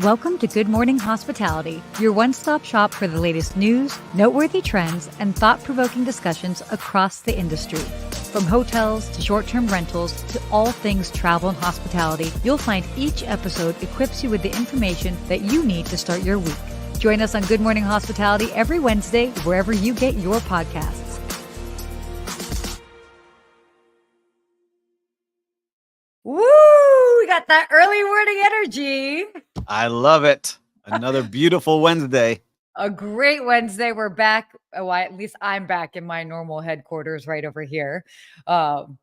Welcome to Good Morning Hospitality, your one-stop shop for the latest news, noteworthy trends, and thought-provoking discussions across the industry. From hotels to short-term rentals to all things travel and hospitality, you'll find each episode equips you with the information that you need to start your week. Join us on Good Morning Hospitality every Wednesday, wherever you get your podcasts. Woo! We got that early morning energy. I love it. Another beautiful Wednesday. A great Wednesday. We're back. Oh, at least I'm back in my normal headquarters right over here. I'm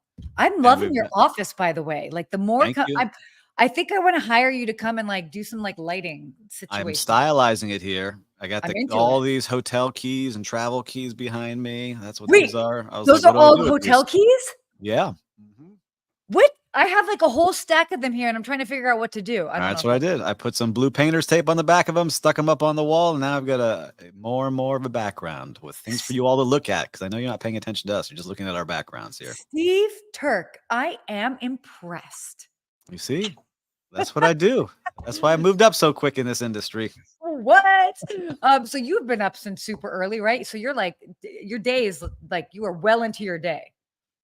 loving your office, by the way. Like the more I think I want to hire you to come and like do some like lighting situation. I'm stylizing it here. I got all these hotel keys and travel keys behind me. That's what these are. Those are all hotel keys? Yeah. Mm-hmm. What? I have like a whole stack of them here, and I'm trying to figure out what to do. That's what I did. I put some blue painter's tape on the back of them, stuck them up on the wall, and now I've got a more and more of a background with things for you all to look at, because I know you're not paying attention to us. You're just looking at our backgrounds here. Steve Turk, I am impressed. You see? That's what I do. That's why I moved up so quick in this industry. What? So you've been up since super early, right? So you're like, your day is like, you are well into your day.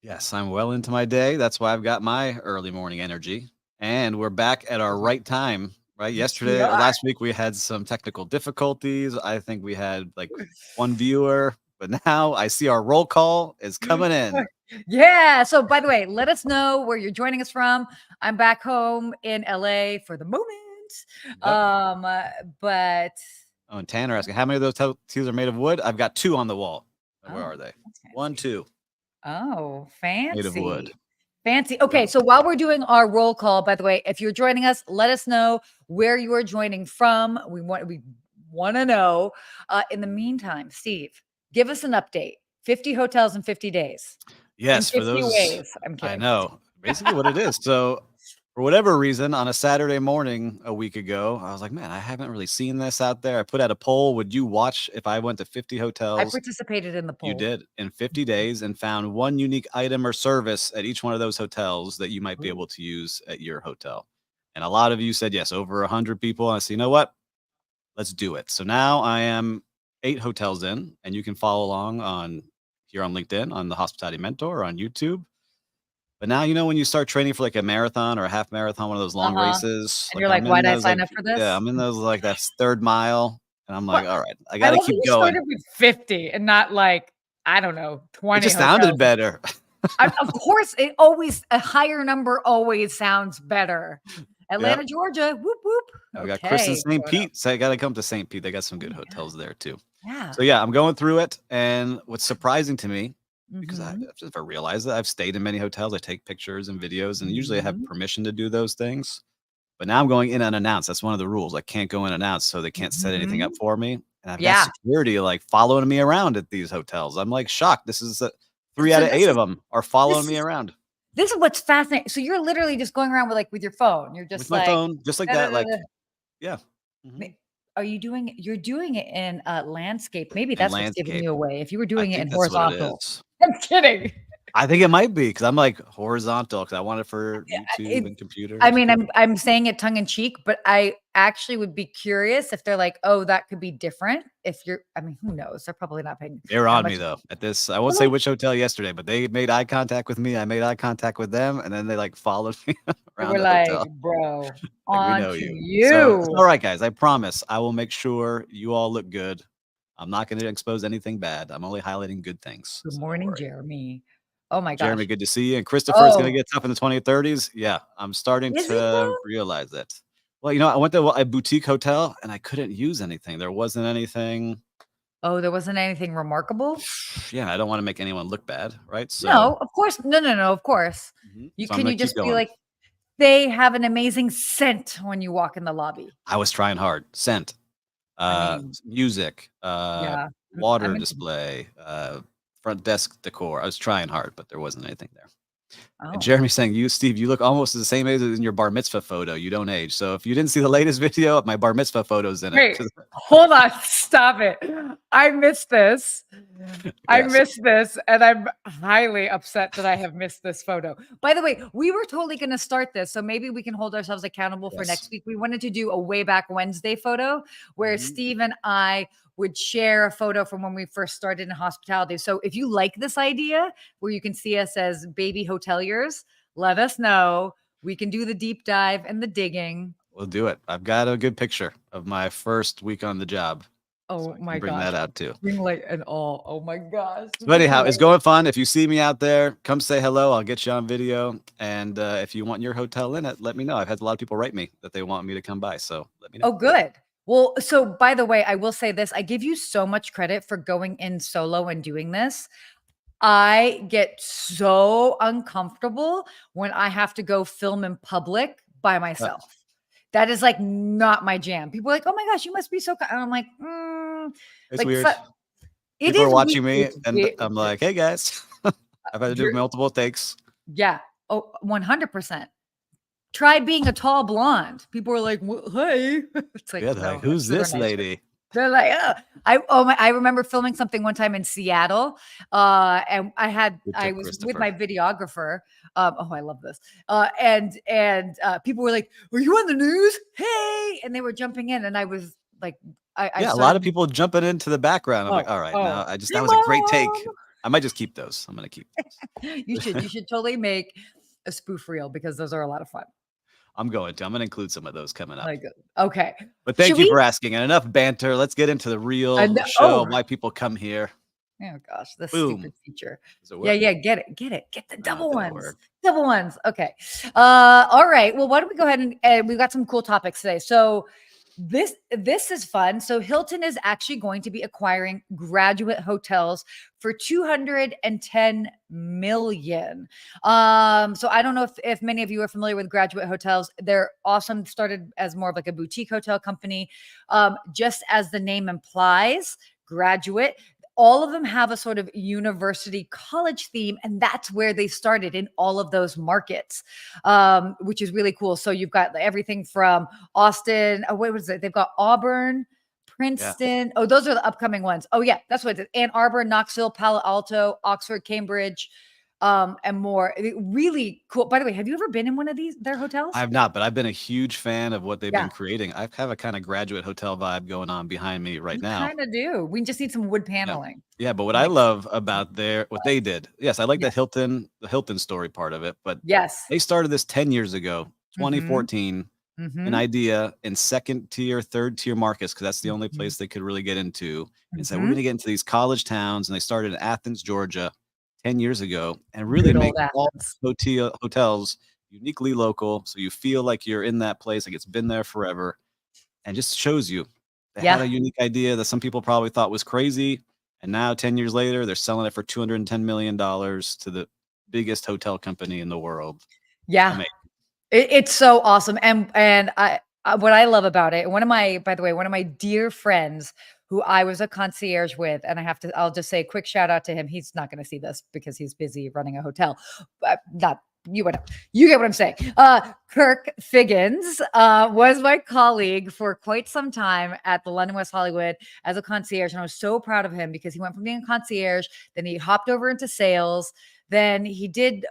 Yes, I'm well into my day. That's why I've got my early morning energy. And we're back at our right time, right? Yesterday, last week, we had some technical difficulties. I think we had like one viewer, but now I see our roll call is coming in. Yeah. So by the way, let us know where you're joining us from. I'm back home in LA for the moment. Yep. And Tanner asking, how many of those tattoos are made of wood? I've got 2 on the wall. Where are they? 1, 2. Oh, fancy. Made of wood. Fancy. Okay, so while we're doing our roll call, by the way, if you're joining us, let us know where you are joining from. We want to know. In the meantime, Steve, give us an update. 50 hotels in 50 days. Yes, for those ways. I'm kidding. I know. Basically what it is. So for whatever reason, on a Saturday morning a week ago, I was like, man, I haven't really seen this out there. I put out a poll. Would you watch if I went to 50 hotels? I participated in the poll. You did in 50 days and found one unique item or service at each one of those hotels that you might be able to use at your hotel. And a lot of you said yes, over 100 people. I said, you know what? Let's do it. So now I am 8 hotels in, and you can follow along here on LinkedIn, on the Hospitality Mentor, or on YouTube. But now, you know, when you start training for like a marathon or a half marathon, one of those long races. And you're like, why did I sign up for this? Yeah, I'm in those like that 3rd mile. And I'm like, all right, I got to keep going. I started with 50 and not like, I don't know, 20. It just sounded better. Of course, a higher number always sounds better. Atlanta, Georgia, whoop, whoop. I got Chris in St. Pete. So I got to come to St. Pete. They got some good hotels there too. Yeah. So yeah, I'm going through it. And what's surprising to me, because I've just realized that I've stayed in many hotels. I take pictures and videos, and usually I have permission to do those things. But now I'm going in unannounced. That's one of the rules. I can't go in unannounced, so they can't set anything up for me. And I've got security like following me around at these hotels. I'm like shocked. This is 3 out of 8 of them are following me around. This is what's fascinating. So you're literally just going around with your phone. You're just with my phone, just like that. Like, yeah. Are you doing? You're doing it in landscape. Maybe that's what's giving you away. If you were doing it in horizontal, I'm kidding. I think it might be because I'm like horizontal because I want it for YouTube and computers. I mean, I'm saying it tongue in cheek, but I actually would be curious if they're like, oh, that could be different. I mean, who knows? They're probably not paying. They're on me though at this. I won't say which hotel yesterday, but they made eye contact with me. I made eye contact with them, and then they like followed me around the hotel. Bro, like, on we know to you. So, all right, guys. I promise I will make sure you all look good. I'm not going to expose anything bad. I'm only highlighting good things. Good morning, Jeremy. Oh my gosh. Jeremy, good to see you. And Christopher's going to get tough in the 2030s. Yeah, I'm starting to realize that. Well, you know, I went to a boutique hotel and I couldn't use anything. There wasn't anything. Oh, there wasn't anything remarkable? Yeah, I don't want to make anyone look bad, right? So, no, of course. No, of course. Can you just be like, they have an amazing scent when you walk in the lobby? I was trying hard. Scent, music, water display, front desk decor. I was trying hard, but there wasn't anything there. And Jeremy's saying, Steve, you look almost the same age as in your bar mitzvah photo. You don't age. So if you didn't see the latest video, my bar mitzvah photo's in it. Hold on. Stop it. I missed this. I Yes. missed this, and I'm highly upset that I have missed this photo. By the way, we were totally going to start this, so maybe we can hold ourselves accountable for Yes. next week. We wanted to do a way back Wednesday photo where Mhm. Steve and I would share a photo from when we first started in hospitality. So if you like this idea where you can see us as baby hoteliers, let us know. We can do the deep dive and the digging. We'll do it. I've got a good picture of my first week on the job, so Oh I my can bring gosh. that out too. Ring light and all. Oh my gosh. This So is anyhow, it's hilarious. going fun. If you see me out there, come say hello. I'll get you on video. And if you want your hotel in it, let me know. I've had a lot of people write me that they want me to come by. So let me know. Oh, good. Well, so by the way, I will say this. I give you so much credit for going in solo and doing this. I get so uncomfortable when I have to go film in public by Uh, myself. That is like not my jam. People are like, "Oh my gosh, you must be so," and I'm like, it's like weird. it People are is weird. watching me, It's and weird. I'm like, hey guys, I've had to do You're, multiple takes. yeah. Oh, 100%. Try being a tall blonde. People are like, well, "Hey," it's like, Yeah, they're no, like, I'm who's sure they're this nicer. lady? They're like, "Ugh." I remember filming something one time in Seattle, and Good I tip, was with Christopher. my videographer. Oh, I love this. And people were like, "Are you on the news? Hey!" And they were jumping in, and I was like, I Yeah, a lot of started. people jumping into the background. I'm like, Oh, all right, oh, now I just hey, that was a great take. mom. I might just keep those. I'm gonna keep You those. should totally make a spoof reel because those are a lot of fun. I'm going to. I'm gonna include some of those coming up. Like, okay, But should thank you we? for asking. And enough banter. Let's get into the real show Oh, of why people come here. oh gosh, this Boom. stupid feature. Does it Yeah, work? yeah, get it, get it, get the No, it double didn't ones, work. double ones. Okay. All right. Well, why don't we go ahead and we've got some cool topics today. So this is fun. So Hilton is actually going to be acquiring Graduate Hotels for 210 million. So I don't know if many of you are familiar with Graduate Hotels. They're awesome. Started as more of like a boutique hotel company. Just as the name implies, Graduate, all of them have a sort of university college theme, and that's where they started in all of those markets, which is really cool. So you've got everything from Austin. Oh, what was it? They've got Auburn, Yeah. Princeton. Oh, those are the upcoming ones. Oh, yeah, that's what it is. Ann Arbor, Knoxville, Palo Alto, Oxford, Cambridge, and more. Really cool. By the way, have you ever been in one of their I hotels? have not, but I've been a huge fan of what they've Yeah, been creating. I have a kind of graduate hotel vibe going on behind me right you now. kind of do. We just need some wood Yeah. paneling. Yeah, but what I Like, love about what they did, yes, I like yeah, the Hilton story part of it, but yes. they started this 10 years ago, Mm-hmm. 2014, an Mm-hmm. idea in second tier, third tier markets, because that's the only Mm-hmm. place they could really get into, and said, we're Mm-hmm. going to get into these college towns. And they started in Athens, Georgia, 10 years ago, and really Good make old all Athens. hotels uniquely local. So you feel like you're in that place, like it's been there forever, and just shows you they had Yeah. a unique idea that some people probably thought was crazy. And now 10 years later, they're selling it for $210 million to the biggest hotel company in the world. Yeah. Amazing. It's so awesome. And what I love about it, by the way, one of my dear friends who I was a concierge with, and I'll just say a quick shout out to him. He's not going to see this because he's busy running a hotel. But not you would you get what I'm saying. Kirk Figgins was my colleague for quite some time at the London West Hollywood as a concierge. And I was so proud of him because he went from being a concierge, then he hopped over into sales. Then he did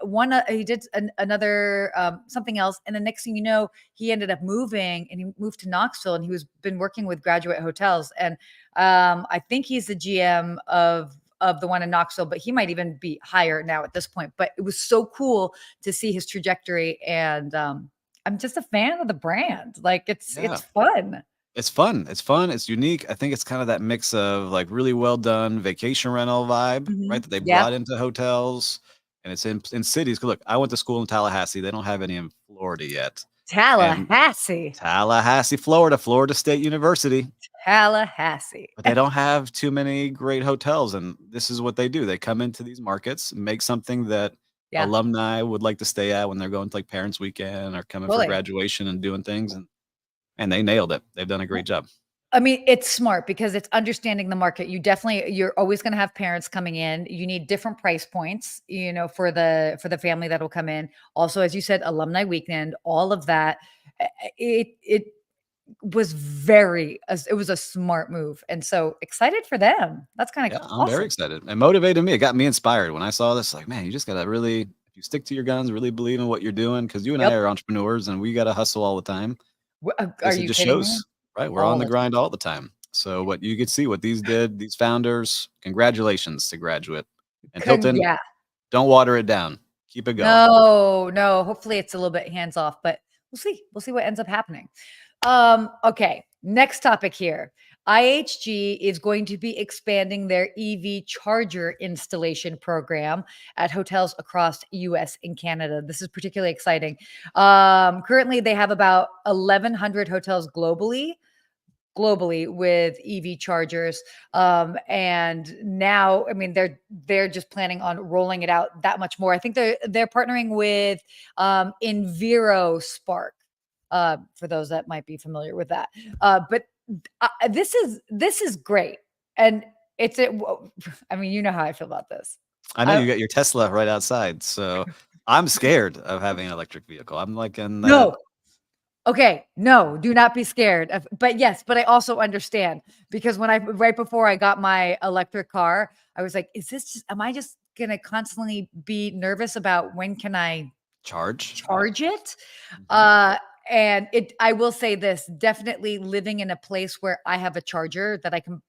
another something else, and the next thing you know, he ended up moving, and he moved to Knoxville, and he was been working with Graduate Hotels, and I think he's the GM of the one in Knoxville, but he might even be higher now at this point. But it was so cool to see his trajectory, and I'm just a fan of the brand. Like Yeah. it's fun. It's fun. It's fun. It's unique. I think it's kind of that mix of like really well done vacation rental vibe, right? Mhm. That they Yep. brought into hotels, and it's in cities. 'Cause look, I went to school in Tallahassee. They don't have any in Florida yet. And Tallahassee. Tallahassee, Florida, Florida State University, Tallahassee. but they don't have too many great hotels. And this is what they do. They come into these markets, make something that Yeah. alumni would like to stay at when they're going to like parents weekend or coming for Totally. graduation and doing things. And they nailed it. They've done a great job. I mean, it's smart because it's understanding the market. You're always going to have parents coming in. You need different price points, for the family that will come in. Also, as you said, alumni weekend, all of that. It was it was a smart move. And so excited for them. That's kind Yeah, of I'm very awesome. excited. It motivated me. It got me inspired when I saw this. Like, man, you just gotta really, if you stick to your guns, really believe in what you're doing, because you and I Yep. are entrepreneurs and we gotta hustle all the time. Are Guess it you just kidding me? shows, right? We're on All the the time. grind all the time. So what you could see what these did, these founders, congratulations to Graduate and Hilton. Yeah. Don't water it down. Keep it going. No, no. Hopefully it's a little bit hands off, but we'll see. We'll see what ends up happening. Okay. Next topic here. IHG is going to be expanding their EV charger installation program at hotels across US and Canada. This is particularly exciting. Currently they have about 1,100 hotels globally with EV chargers. And now, I mean, they're just planning on rolling it out that much more. I think they're partnering with Enviro Spark. For those that might be familiar with that, but this is great, and I mean, you know how I feel about this. I know I you got your Tesla right outside, so I'm scared of having an electric vehicle. I'm like in that No, okay, no, do not be scared of, but yes, but I also understand because when I right before I got my electric car, I was like, am I just gonna constantly be nervous about when can I charge. charge it? Mhm. Uh, and I will say this, definitely living in a place where I have a charger that I can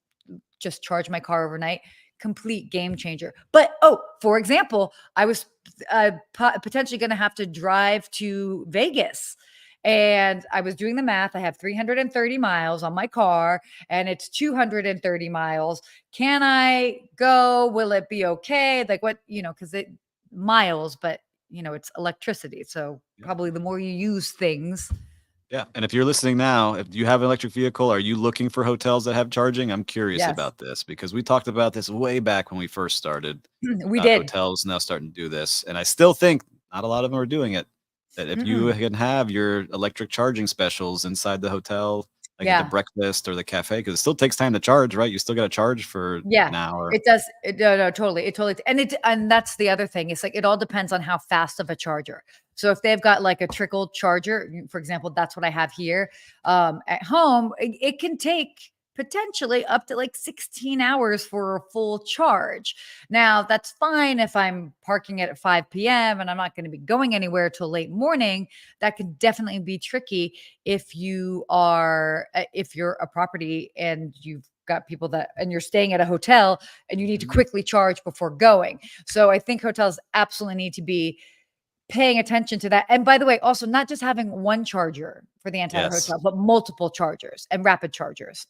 just charge my car overnight, complete game changer. But for example, I was potentially going to have to drive to Vegas. And I was doing the math. I have 330 miles on my car and it's 230 miles. Can I go? Will it be okay? Like what, because it miles, but it's electricity. So Yeah. probably the more you use things. Yeah, and if you're listening now, if you have an electric vehicle, are you looking for hotels that have charging? I'm curious Yes, about this because we talked about this way back when we first started we about did. hotels now starting to do this, and I still think not a lot of them are doing it. That if you Mm-mm. can have your electric charging specials inside the hotel, like at the Yeah. breakfast or the cafe, because it still takes time to charge, right? You still got to charge for Yeah, an hour. it does. No, totally. It totally, and that's the other thing. It's like it all depends on how fast of a charger. So if they've got like a trickle charger, for example, that's what I have here at home. It can take potentially up to like 16 hours for a full charge. Now that's fine if I'm parking it at 5 p.m. and I'm not going to be going anywhere till late morning. That could definitely be tricky if if you're a property and you've got people and you're staying at a hotel and you need to Mhm. quickly charge before going. So I think hotels absolutely need to be paying attention to that. And by the way, also not just having one charger for the entire Yes. hotel, but multiple chargers and rapid chargers.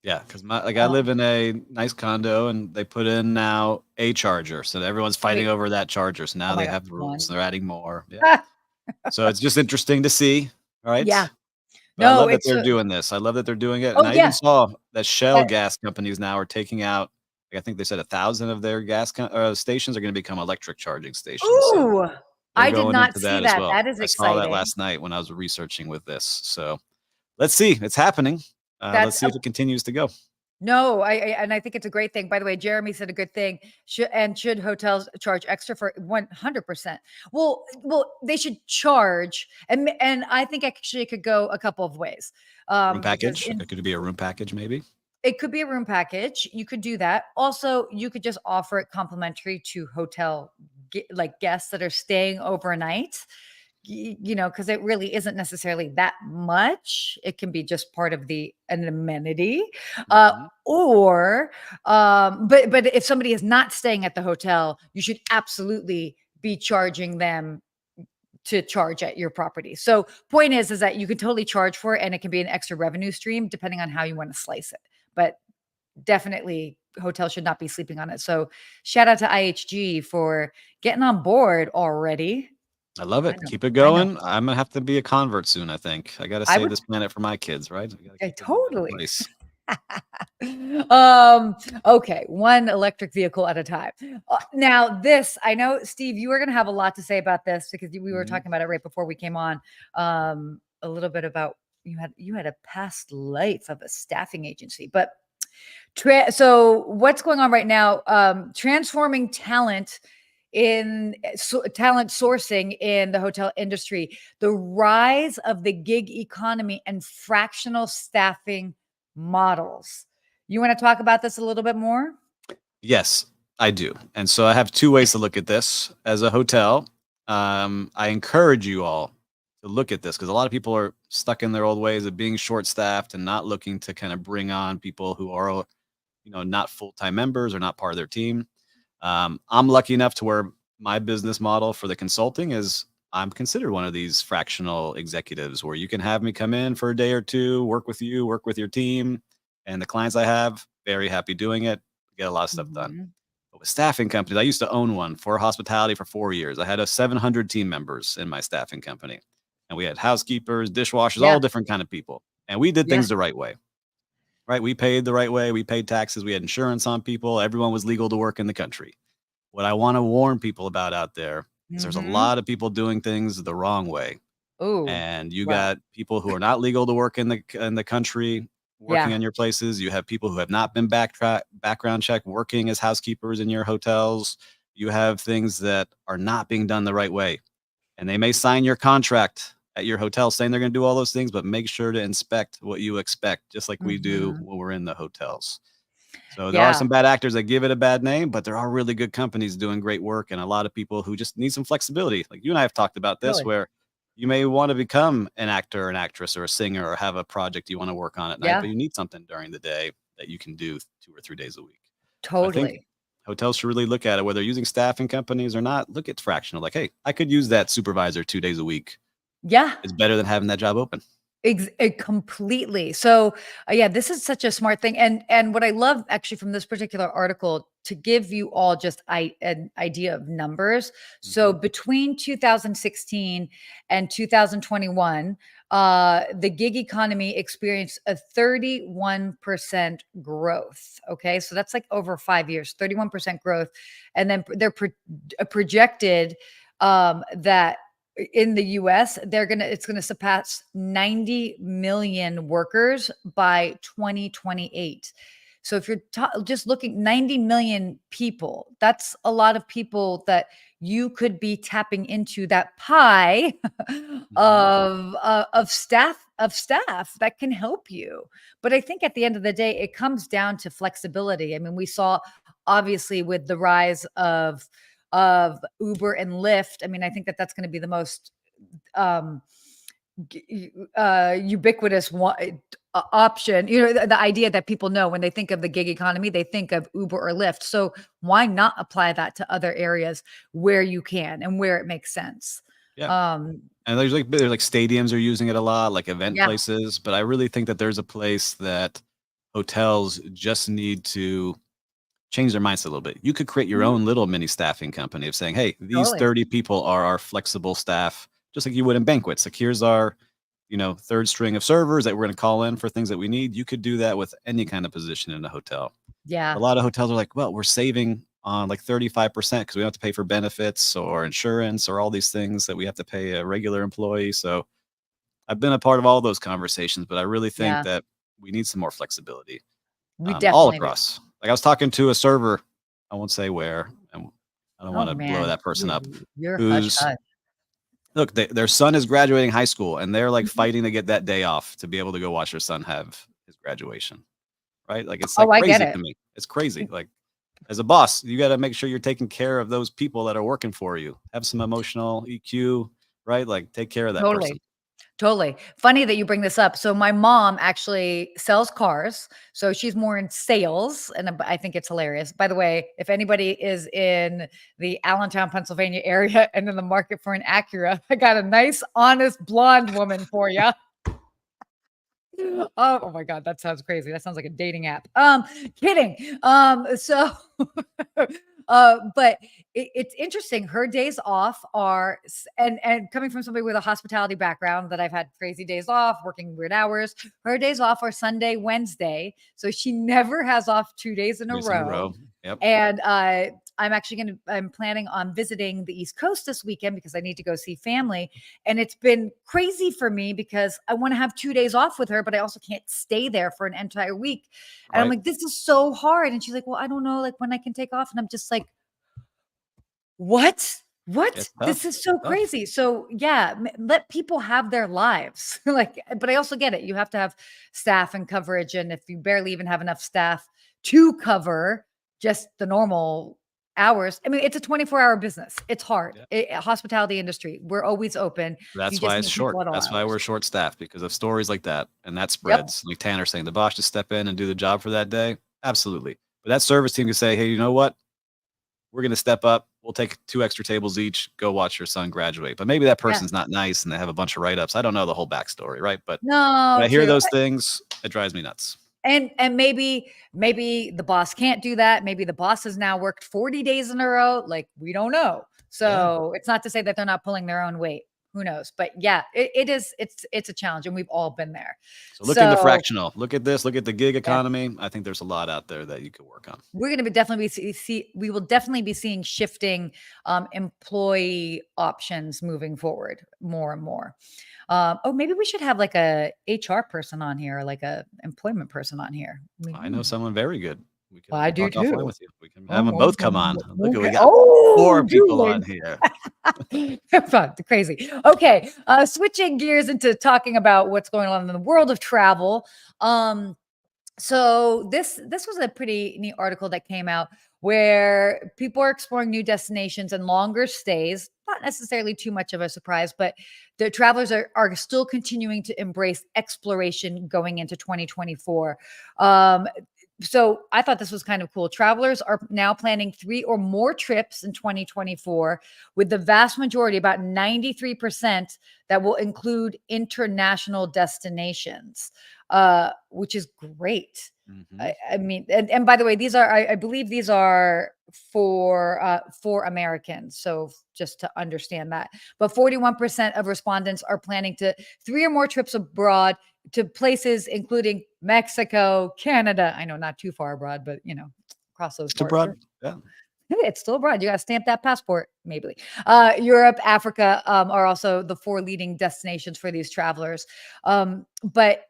Yeah, because I live Um, in a nice condo and they put in now a charger. So everyone's fighting wait, over that charger. So oh now my they God, have rules. one. They're adding more. Yeah. So it's just interesting to see. All Yeah. right. But I No, love that it's they're doing this. I love that they're doing it. And oh I even yeah. saw that Shell That, gas companies now are taking out, like, I think they said 1,000 of their stations are going to become electric charging stations. So ooh, they're I did going not into see that as that. well. That is I saw that exciting. last night when I was researching with this. So let's see. It's happening. Let's That's see if it continues to go. No, and I think it's a great thing. By the way, Jeremy said a good thing. Should hotels charge extra for 100%? Well, they should charge, and I think actually it could go a couple of ways. Room Because package. It could be a room package, maybe. it could be a room package. You could do that. Also, you could just offer it complimentary to like guests that are staying overnight. Because it really isn't necessarily that much. It can be just part of an amenity, uh, Mhm. or but if somebody is not staying at the hotel, you should absolutely be charging them to charge at your property. So point is that you can totally charge for it, and it can be an extra revenue stream depending on how you want to slice it. But definitely hotels should not be sleeping on it. So shout out to IHG for getting on board already. I love I it. know. Keep it I know. going. I'm gonna have to be a convert soon, I think. I gotta I save would this planet for my kids, right? I gotta keep them in one totally. place. um, okay, one electric vehicle at a time. Now, this, I know, Steve, you were going to have a lot to say about this because we were Mhm. talking about it right before we came on. A little bit about you had a past life of a staffing agency, but so what's going on right now? Transforming talent in talent sourcing in the hotel industry, the rise of the gig economy and fractional staffing models. You want to talk about this a little bit more? Yes, I do. And so I have two ways to look at this. As a hotel, I encourage you all to look at this because a lot of people are stuck in their old ways of being short staffed and not looking to kind of bring on people who are, not full time members or not part of their team. I'm lucky enough to where my business model for the consulting is I'm considered one of these fractional executives where you can have me come in for a day or two, work with you, work with your team. And the clients I have, very happy doing it, get a lot of stuff done. Mhm. But with staffing companies, I used to own one for hospitality for 4 years. I had a 700 team members in my staffing company. And we had housekeepers, dishwashers, Yeah. all different kind of people. And we did Yeah. things the right way, right? We paid the right way. We paid taxes. We had insurance on people. Everyone was legal to work in the country. What I want to warn people about out there is there's a Mhm. lot of people doing things the wrong way. Ooh. And you Well, got people who are not legal to work in the country working yeah. on your places. You have people who have not been background checked working as housekeepers in your hotels. You have things that are not being done the right way. And they may sign your contract at your hotel saying they're going to do all those things, but make sure to inspect what you expect, just like we do Mhm. when we're in the hotels. So there are Yeah. some bad actors that give it a bad name, but there are really good companies doing great work and a lot of people who just need some flexibility. Like you and I have talked about this, Totally. where you may want to become an actor, an actress, or a singer, or have a project you want to work on at night, Yeah. but you need something during the day that you can do 2 or 3 days a week. So I think Totally. hotels should really look at it, whether they're using staffing companies or not. Look at fractional, like, hey, I could use that supervisor 2 days a week. Yeah. It's better than having that job open. Completely. So, yeah, this is such a smart thing, and what I love actually from this particular article to give you all just an idea of numbers. So, Mhm. between 2016 and 2021, the gig economy experienced a 31% growth. Okay, so that's like over 5 years, 31% growth, and then projected that in the US, it's gonna surpass 90 million workers by 2028. So if you're just looking 90 million people, that's a lot of people that you could be tapping into that pie Mhm. of staff that can help you. But I think at the end of the day, it comes down to flexibility. I mean, we saw obviously with the rise of Uber and Lyft. I mean, I think that that's going to be the most um, ubiquitous option. You know, the idea that people know when they think of the gig economy, they think of Uber or Lyft. So why not apply that to other areas where you can and where it makes sense? Yeah. Um, And there's like stadiums are using it a lot, like event yeah. places, but I really think that there's a place that hotels just need to change their mindset a little bit. You could create your Mhm. own little mini staffing company of saying, "Hey, these Totally. 30 people are our flexible staff," just like you would in banquets. Like here's our, third string of servers that we're going to call in for things that we need. You could do that with any kind of position in a hotel. A Yeah. lot of hotels are like, well, we're saving on like 35% because we don't have to pay for benefits or insurance or all these things that we have to pay a regular employee. So I've been a part of all those conversations, but I really think Yeah. that we need some more flexibility We all definitely do. across. Like I was talking to a server, I won't say where, and I don't Oh want to blow man, that person up, you're hush who's hush. look, their son is graduating high school and they're like Mhm. fighting to get that day off to be able to go watch their son have his graduation. Right? Like it's Oh, like I get crazy it. to me. It's crazy. Like as a boss, you got to make sure you're taking care of those people that are working for you. Have some emotional EQ, right? Like take care of that person. Totally. Totally. Funny that you bring this up. So my mom actually sells cars. So she's more in sales and I think it's hilarious. By the way, if anybody is in the Allentown, Pennsylvania area and in the market for an Acura, I got a nice honest blonde woman for you. Oh my God, that sounds crazy. That sounds like a dating app. Kidding. But it's interesting. Her days off are, and coming from somebody with a hospitality background that I've had crazy days off, working weird hours. Her days off are Sunday, Wednesday, so she never has off 2 days in a 2 days in a row. row. Yep. And I'm planning on visiting the East Coast this weekend because I need to go see family. And it's been crazy for me because I want to have 2 days off with her, but I also can't stay there for an entire week. And I'm Right. like, this is so hard. And she's like, well, I don't know, like when I can take off. And I'm just like, What? What? It's This tough. is It's so tough. crazy. So yeah, let people have their lives. Like, but I also get it. You have to have staff and coverage, and if you barely even have enough staff to cover just the normal hours, I mean, it's a 24-hour business. It's hard. Yeah. Hospitality industry, we're always open. You That's just why it's need people short. at all That's why we're hours. short staffed because of stories like that. And that Yep. spreads. Like Tanner saying, the boss just step in and do the job for that day. Absolutely. But that service team can say, hey, you know what? We're going to step up. We'll take 2 extra tables each. Go watch your son graduate. But maybe that Yeah. person's not nice and they have a bunch of write ups. I don't know the whole backstory, right? But when No, I hear true. those things, it drives me nuts. And maybe the boss can't do that. Maybe the boss has now worked 40 days in a row. Like, we don't know. Yeah. So it's not to say that they're not pulling their own weight. Who knows? But yeah, it is. It's a challenge, and we've all been there. So look into So fractional. Look at this. Look at the gig yeah, economy. I think there's a lot out there that you could work on. we're going to be definitely we will definitely be seeing shifting employee options moving forward more and more. Oh, maybe we should have like a HR person on here, or like a employment person on here. I know someone very good. I We'll do talk offline too. with you. We can have them both come on. Look, we Okay. got Oh, 4 people on dueling. here. Fun, crazy. Okay, switching gears into talking about what's going on in the world of travel. So this was a pretty neat article that came out where people are exploring new destinations and longer stays. Not necessarily too much of a surprise, but the travelers are still continuing to embrace exploration going into 2024. Um, so I thought this was kind of cool. Travelers are now planning 3 or more trips in 2024, with the vast majority, about 93%, that will include international destinations, which is great. Mhm. I mean, and by the way, these are, I believe these are for Americans. So just to understand that, but 41% of respondents are planning to 3 or more trips abroad to places including Mexico, Canada. I know, not too far abroad, but across those It's abroad. borders. Yeah. It's still abroad. You got to stamp that passport, maybe. Europe, Africa are also the 4 leading destinations for these travelers. But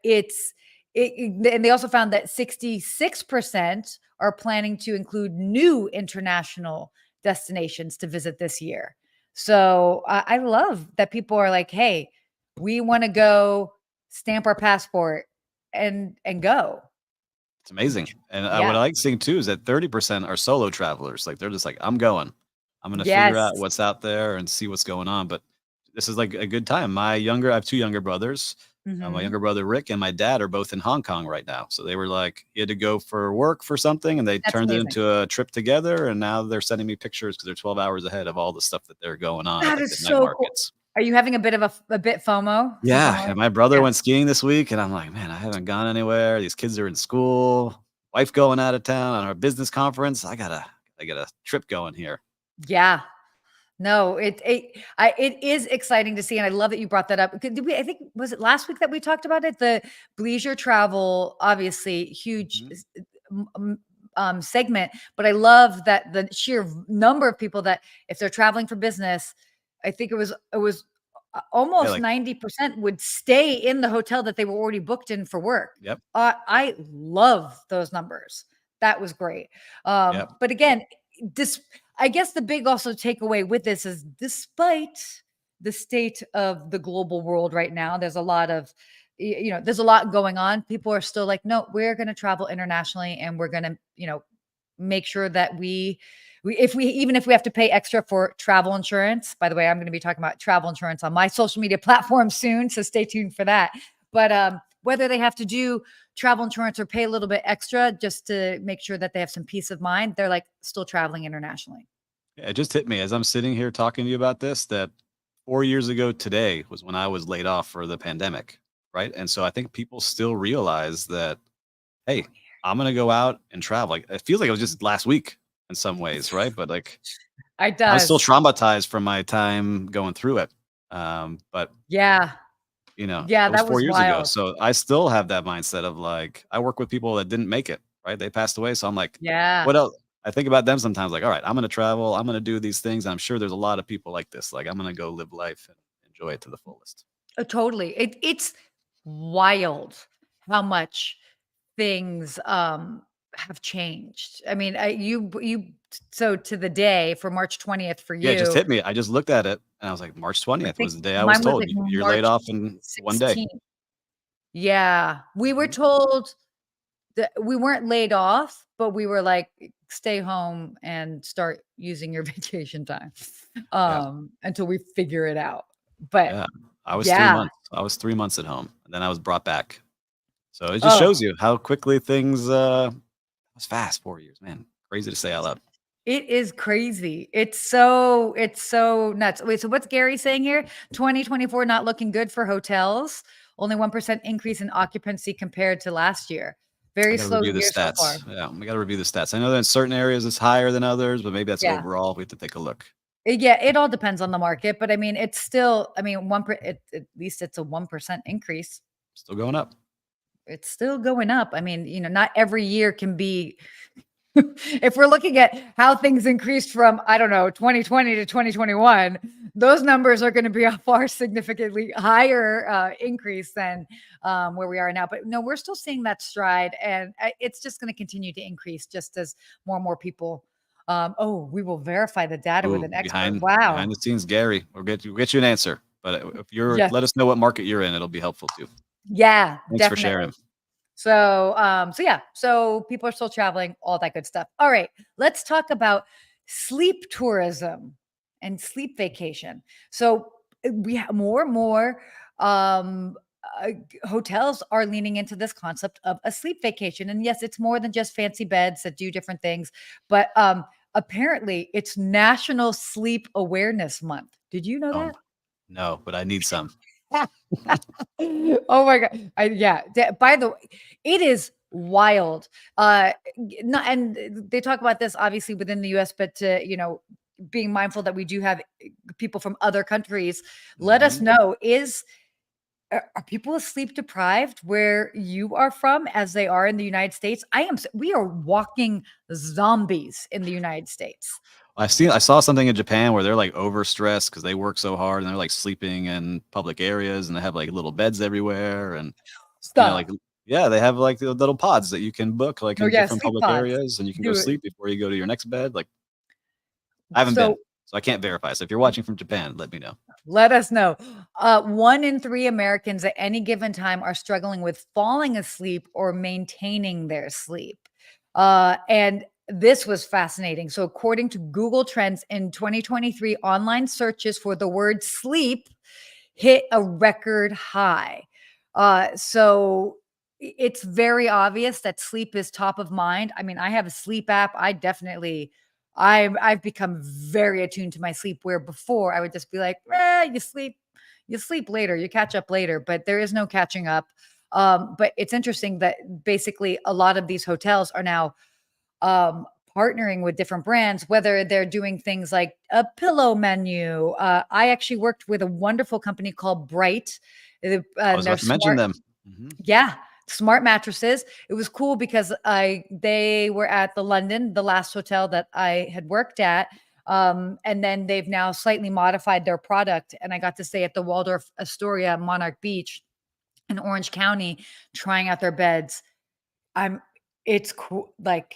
and they also found that 66% are planning to include new international destinations to visit this year. So I love that people are like, hey, we want to go, stamp our passport and go. It's amazing. And, what Yeah. I like seeing too is that 30% are solo travelers. Like, they're just like, "I'm going. I'm gonna figure out Yes. what's out there and see what's going on." But this is like a good time. I have 2 younger brothers. My Hmm. younger brother, Rick, and my dad are both in Hong Kong right now. So they were like he had to go for work for something, and they That's turned it amazing. into a trip together, and now they're sending me pictures because 'cause they're 12 hours ahead of all the stuff that they're going on at, That like, the is night so cool. markets. Are you having a bit of a bit FOMO? Something Yeah, like and my brother yeah. went skiing this week, and I'm like, "Man, I haven't gone anywhere. These kids are in school. Wife going out of town on our business conference. I got a trip going here." Yeah. No, it is exciting to see, and I love that you brought that up. Did we I think, was it last week that we talked about it? The leisure travel, obviously huge Mhm. m- m- segment, but I love that the sheer number of people that, if they're traveling for business, I think it was Yeah, almost like 90% would stay in the hotel that they were already booked in for work. yep, I love those numbers. That was great. yep. But again, this I guess the big also takeaway with this is, despite the state of the global world right now, there's a lot of, there's a lot going on. People are still like, no, we're going to travel internationally, and we're going to, make sure that even if we have to pay extra for travel insurance. By the way, I'm going to be talking about travel insurance on my social media platform soon, so stay tuned for that. But whether they have to do travel insurance or pay a little bit extra just to make sure that they have some peace of mind, they're like still traveling internationally. Yeah, it just hit me as I'm sitting here talking to you about this that 4 years ago today was when I was laid off for the pandemic, right? And so I think people still realize that, "Hey, I'm gonna go out and travel." Like, it feels like it was just last week in some ways, right? But, like, It I'm still does. traumatized from my time going through it. But Yeah. Yeah, that was that 4 was years ago. wild. So I still have that mindset of like, I work with people that didn't make it, right? They passed away. So I'm like, Yeah. what else? I think about them sometimes like, all right, I'm going to travel. I'm going to do these things. I'm sure there's a lot of people like this. Like, I'm going to go live life and enjoy it to the fullest. Totally. It's wild how much things have changed? I mean, so to the day for March 20th for Yeah, it just you, hit me. I just looked at it and I was like, March I 20th think was the day I was mine was told like you're laid March off in one day. 16th. Yeah, we were Mhm. told that we weren't laid off, but we were like, stay home and start using your vacation time Yeah. until we figure it out. But Yeah. I was 3 yeah. months. I was 3 months at home, and then I was brought back. So it just Oh, shows you how quickly things, it was fast 4 years, man. Crazy to say out loud. it is crazy. It's so nuts. Wait, so what's Gary saying here? 2024 not looking good for hotels. Only 1% increase in occupancy compared to last year. I Very gotta slow review the year so far. stats. Yeah, we gotta review the stats. I know that in certain areas it's higher than others, but maybe that's Yeah. overall. We have to take a look. Yeah, it all depends on the market, but I mean, it's still, I mean, at least it's a 1% increase. Still going up. It's still going up. I mean, not every year can be if we're looking at how things increased from, I don't know, 2020 to 2021, those numbers are going to be a far significantly higher increase than where we are now. But no, we're still seeing that stride, and it's just going to continue to increase just as more and more people. We will verify the data with Ooh, an expert. behind Wow. the scenes, Gary. We'll get you an answer. But if you're Yes. let us know what market you're in, it'll be helpful too. Yeah, Thanks for definitely. sharing. So yeah, so people are still traveling, all that good stuff. All right, let's talk about sleep tourism and sleep vacation. So we have more and more um hotels are leaning into this concept of a sleep vacation. And yes, it's more than just fancy beds that do different things, but apparently it's National Sleep Awareness Month. Did you know Oh, that? no, but I need some. Oh my god. Yeah. By the way, it is wild. And they talk about this obviously within the US, but being mindful that we do have people from other countries. Let us Mhm. know, are people sleep deprived where you are from as they are in the United States? We are walking zombies in the United States. I saw something in Japan where they're, like, overstressed because they work so hard, and they're, like, sleeping in public areas, and they have, like, little beds everywhere, and, like Stop. yeah, they have, like, the little pods that you can book, like, Oh in yeah, different sleep public pods. areas, and you can go Do it. sleep before you go to your next bed, like, I haven't been, So so I can't verify, so if you're watching from Japan, let me know. let us know. 1 in 3 Americans at any given time are struggling with falling asleep or maintaining their sleep. And this was fascinating. So, according to Google Trends in 2023, online searches for the word sleep hit a record high. So, it's very obvious that sleep is top of mind. I mean, I have a sleep app. I've become very attuned to my sleep where before I would just be like, you sleep later, you catch up later, but there is no catching up. But it's interesting that basically a lot of these hotels are now um, partnering with different brands, whether they're doing things like a pillow menu. I actually worked with a wonderful company called Bright, I was and they're about to mention smart. them. Mhm. Yeah, smart mattresses. It was cool because they were at the last hotel that I had worked at. And then they've now slightly modified their product. And I got to stay at the Waldorf Astoria Monarch Beach in Orange County trying out their beds. I'm it's cool. Like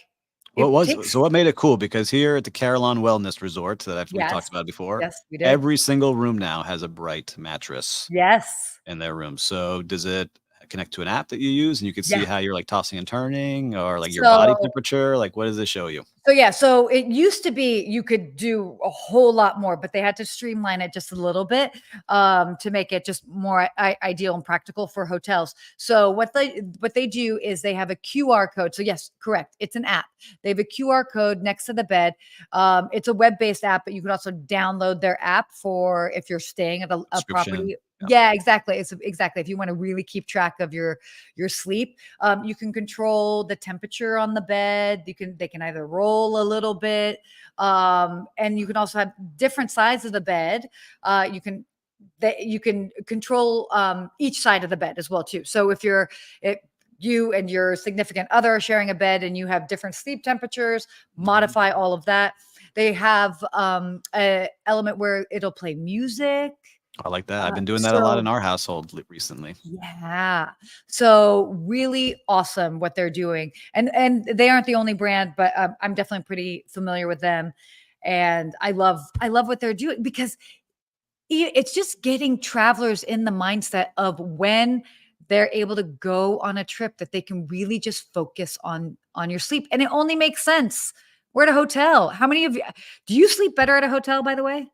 it takes What made it cool? Because here at the Carillon Wellness Resort that we've yes, talked about before, yes, we did. every single room now has a Bright mattress Yes. in their room. So does it connect to an app that you use and you can see Yeah. how you're, like, tossing and turning or, like, your body So temperature? Like, what does it show you? so it used to be you could do a whole lot more, but they had to streamline it just a little bit to make it just more ideal and practical for hotels. So what they do is they have a QR code. So yes, correct, it's an app. They have a QR code next to the bed. It's a web-based app, but you can also download their app for if you're staying at a Subscription? property. Yeah. Yeah, exactly. It's exactly if you want to really keep track of your sleep. You can control the temperature on the bed. They can either roll a little bit, and you can also have different sides of the bed. You can control each side of the bed as well too. So if you and your significant other are sharing a bed and you have different sleep temperatures, Mhm. modify all of that. They have a element where it'll play music. I like that. I've been doing that a lot So in our household recently. yeah. So really awesome what they're doing. And they aren't the only brand, but I'm definitely pretty familiar with them. And I love what they're doing because it's just getting travelers in the mindset of when they're able to go on a trip that they can really just focus on your sleep. And it only makes sense. We're at a hotel. How many of you do you sleep better at a hotel, by the way?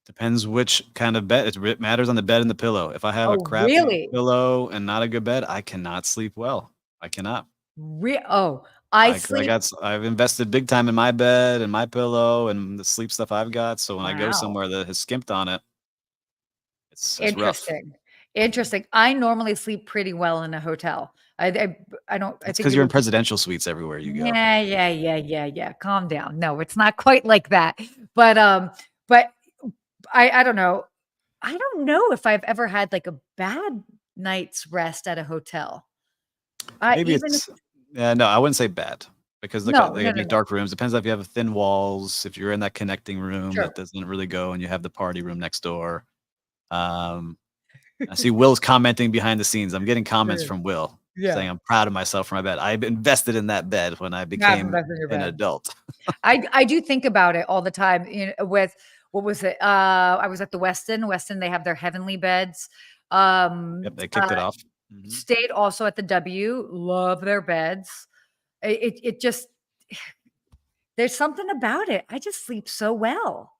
Depends which kind of bed. It matters on the bed and the pillow. If I have a Oh, crappy really? pillow and not a good bed, I cannot sleep well. I cannot. Oh, I I sleep. got I've invested big time in my bed and my pillow and the sleep stuff I've got. So when I go Wow. somewhere that has skimped on it, it's rough. Interesting. Interesting. I normally sleep pretty well in a hotel. I don't I That's think because it you're in would be presidential suites everywhere you go. yeah, yeah, yeah, yeah, yeah. Calm down. No, it's not quite like that. But I don't know. I don't know if I've ever had like a bad night's rest at a hotel. Maybe Even if it's yeah, no, I wouldn't say bad because look, no, they no, have no, big no. dark rooms. Depends if you have thin walls, if you're in that connecting room Sure. that doesn't really go and you have the party room next door. Um, I see Will's commenting behind the scenes. I'm getting comments Sure. from Will saying Yeah. I'm proud of myself for my bed. I've invested in that bed when I Not became investing in your an bed. adult. I do think about it all the time, with what was it? I was at the Westin. Westin, they have their heavenly beds. Yep, they kicked Uh, it off. Mhm. stayed also at the W, love their beds. It just there's something about it. I just sleep so well.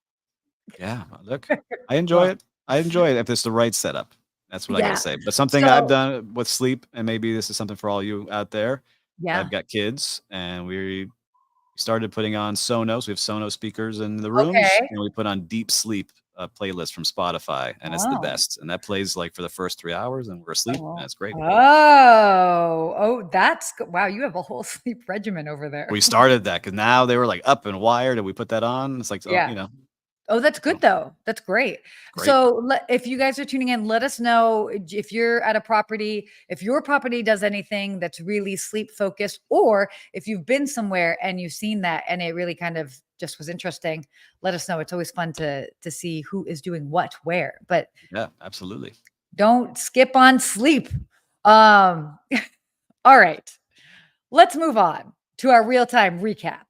Yeah, look, I enjoy Well, it. I enjoy it if it's the right setup. That's what I gotta yeah. say. But something I've So done with sleep, and maybe this is something for all you out there. I've yeah. got kids, and we started putting on Sonos. We have Sonos speakers in the rooms, Okay. and we put on deep sleep playlist from Spotify, and it's the Oh. best. And that plays like for the first 3 hours, and we're asleep, and Oh. it's great. Oh, that's good. Wow, you have a whole sleep regimen over there. We started that because now they were like up and wired, and we put that on. It's like, oh, Yeah. Oh, that's so good though. That's great. great. So, if you guys are tuning in, let us know if you're at a property, if your property does anything that's really sleep focused, or if you've been somewhere and you've seen that and it really kind of just was interesting. Let us know. It's always fun to see who is doing what where, but Yeah, absolutely. don't skip on sleep. Um, all right, let's move on to our real time recap.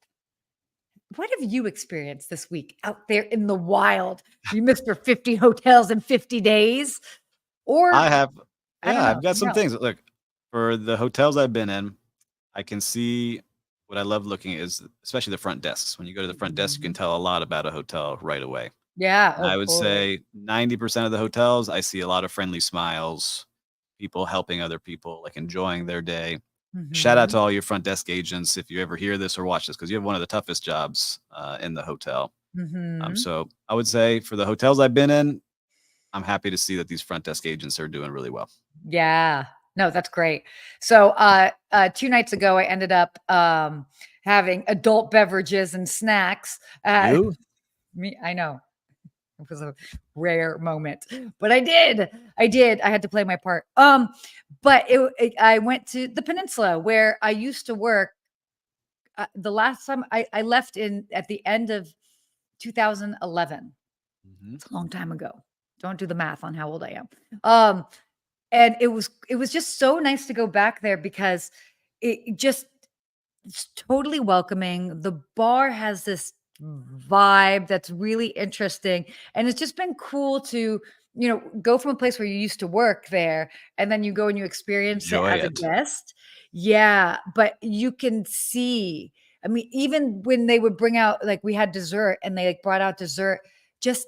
What have you experienced this week out there in the wild? You Mr. 50 hotels in 50 days? I Or have, I yeah, don't I've know. got some No. things. Look, for the hotels I've been in, I can see what I love looking is especially the front desks. When you go to the front desk, you can Mhm. tell a lot about a hotel right away. Yeah. And Oh, I would totally. say 90% of the hotels, I see a lot of friendly smiles, people helping other people, like enjoying their day. Shout out to Mhm. all your front desk agents if you ever hear this or watch this, because you have one of the toughest jobs in the hotel. Mhm. So I would say for the hotels I've been in, I'm happy to see that these front desk agents are doing really well. Yeah. No, that's great. So, 2 nights ago, I ended up, having adult beverages and snacks. You? Me I know. It was a rare moment, but I did. I did. I had to play my part. But I went to the peninsula where I used to work. The last time I left in at the end of 2011. Mhm. It's a long time ago. Don't do the math on how old I am. Um, and it was just so nice to go back there because it just it's totally welcoming. The bar has this vibe that's really interesting, and it's just been cool to, go from a place where you used to work there, and then you go and you experience it Enjoy as a it. guest. Yeah, but you can see I mean, even when they would bring out like, we had dessert and they, like, brought out dessert, just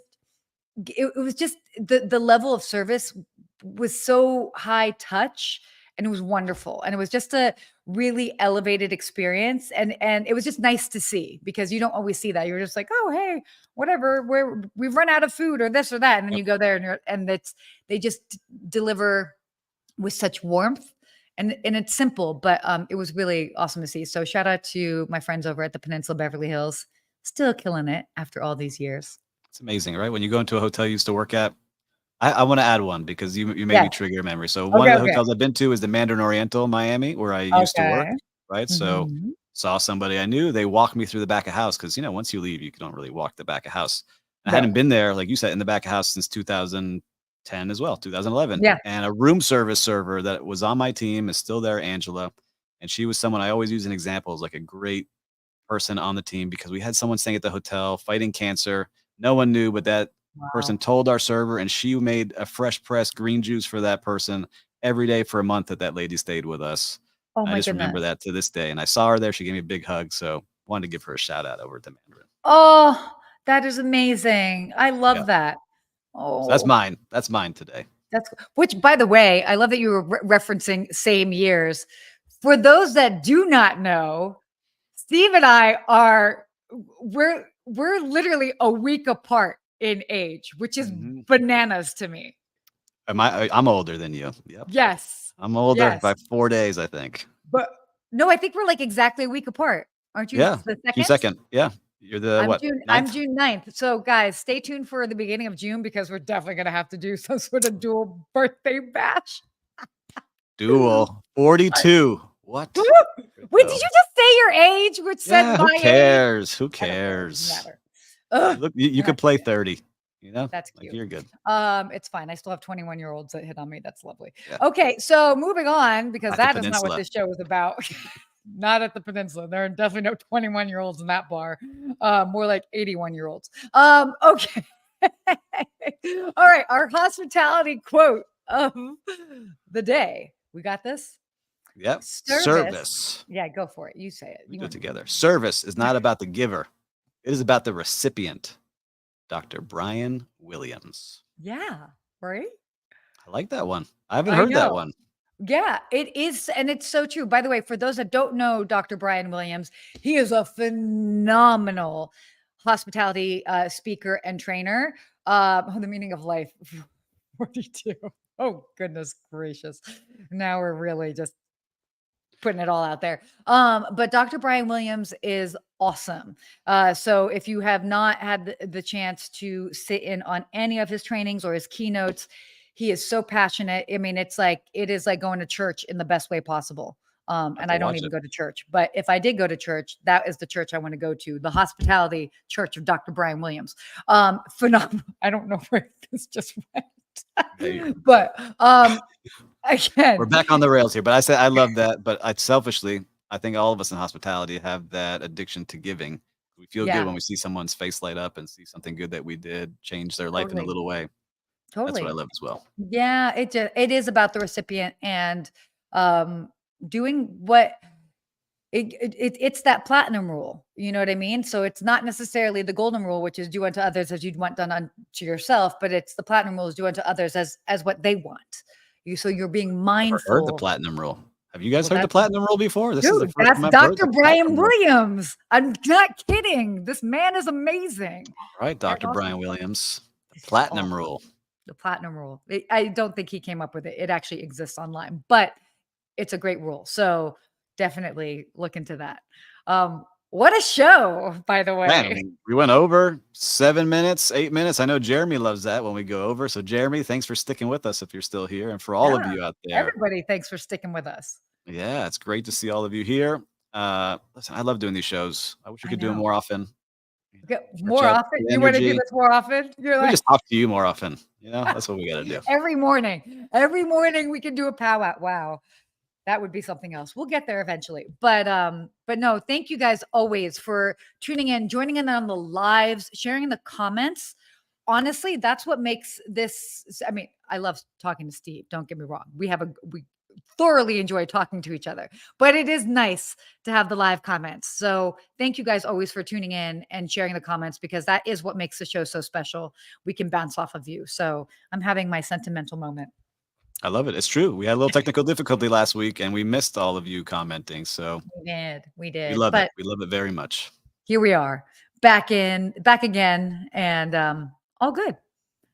it was just the level of service was so high touch and it was wonderful and it was just a really elevated experience and it was just nice to see because you don't always see that you're just like oh hey whatever we've run out of food or this or that and then Yep. you go there and it's they just deliver with such warmth and it's simple but it was really awesome to see so shout out to my friends over at the Peninsula Beverly Hills still killing it after all these years. It's amazing, right? When you go into a hotel you used to work at, I want to add one because you made Yes. me trigger a memory. So one Okay, of the okay. hotels I've been to is the Mandarin Oriental in Miami, where I used to work. Okay. Right, so Mhm. saw somebody I knew. They walked me through the back of house because once you leave, you don't really walk the back of house. I hadn't been there, like you said, in the back of house since 2010 as well, 2011. Yeah. And a room service server that was on my team is still there, Angela. And she was someone I always use an example as like a great person on the team because we had someone staying at the hotel fighting cancer. No one knew, but that person told our server, and she made a fresh pressed green juice for that person every day for a month that lady stayed with us. Oh I my just remember goodness. that to this day. And I saw her there. She gave me a big hug. So wanted to give her a shout out over at the Mandarin. Oh, that is amazing. I Yeah. love that. So that's Oh, mine. That's mine today. that's which, by the way, I love that you were referencing same years. For those that do not know, Steve and I are we're literally a week apart in age, which is Mhm. bananas to me. I'm older than you. Yep. Yes. I'm older Yes. by 4 days, I think. But no, I think we're like exactly a week apart. Aren't you Yeah. the June second? 2nd. Yeah. You're the what? I'm 9th? June 9th. So guys, stay tuned for the beginning of June because we're definitely gonna have to do some sort of dual birthday bash. Dual 42. What? Wait, did you just say your age, which said Yeah, who my age? cares? Who I don't care. It doesn't cares? matter. Ugh, Look, you and could that's play okay. 30, you know? That's Like cute. you're good. It's fine. I still have 21-year-olds that hit on me. That's lovely. Yeah. Okay, so moving on because At the that is not what peninsula. this show is about. Not at the peninsula. There are definitely no 21-year-olds in that bar. More like 81-year-olds. Okay. All right, our hospitality quote of the day. We got this? Yep. Service. Service. Yeah, go for it. You say it. We You do it want together. Service is not about the giver. It is about the recipient. Dr. Brian Williams. Yeah, right? I like that one. I haven't I heard that know. one. Yeah, it is. And it's so true. By the way, for those that don't know Dr. Brian Williams, he is a phenomenal hospitality speaker and trainer. The meaning of life 42. Oh, goodness gracious. Now we're really just putting it all out there. But Dr. Brian Williams is awesome. So if you have not had the chance to sit in on any of his trainings or his keynotes, he is so passionate. I mean, it is like going to church in the best way possible. I have And to I don't watch even it. go to church, but if I did go to church, that is the church I want to go to, the Hospitality Church of Dr. Brian Williams. Phenomenal. I don't know where this just went, but again, We're back on the rails here, but I said I love that. But I selfishly, I think all of us in hospitality have that addiction to giving. We feel good yeah, when we see someone's face light up and see something good that we did change their life in a totally, little way. That's what I totally. love as well. Yeah, it is about the recipient and um doing what it's that platinum rule. You know what I mean? So it's not necessarily the golden rule, which is do unto others as you'd want done unto yourself, but it's the platinum rule is do unto others as what they want. So you're being Never heard the mindful. platinum rule. Have you guys Well, heard the that's platinum rule before? This is the dude, first that's time I've heard Dr. the Brian platinum rule. Williams. I'm not kidding. This man is amazing. All right, And Dr. also, Brian Williams. The he's platinum awesome. rule. The platinum rule. I don't think he came up with it. It actually exists online, but it's a great rule. So definitely look into that. What a show, by the Man, way. we went over 7 minutes, 8 minutes. I know Jeremy loves that when we go over. So, Jeremy, thanks for sticking with us if you're still here. And for all of Yeah. you out there, Everybody, thanks for sticking with us. yeah, it's great to see all of you here. Listen, I love doing these shows. I wish we I could do them know. more often. Okay, Stretch more out often. the You want to do energy. this more often? You're We like just talk to you more often. You know, that's what we got to do. every morning. Every morning we can do a powwow. Wow. That would be something else. We'll get there eventually. But no, thank you guys always for tuning in, joining in on the lives, sharing in the comments. Honestly, that's what makes this. I mean, I love talking to Steve. Don't get me wrong. We thoroughly enjoy talking to each other, but it is nice to have the live comments. So thank you guys always for tuning in and sharing the comments because that is what makes the show so special. We can bounce off of you. So I'm having my sentimental moment. I love it. It's true. We had a little technical difficulty last week and we missed all of you commenting. So, We we did. love it. But We love it very much. here we are back again and all good.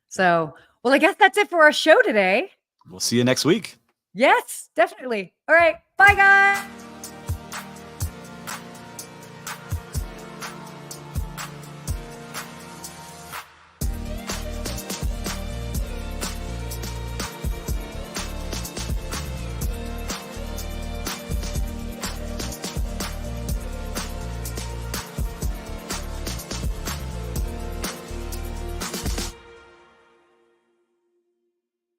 So, well, I guess that's it for our show today. We'll see you next week. Yes, definitely. All right. Bye, guys.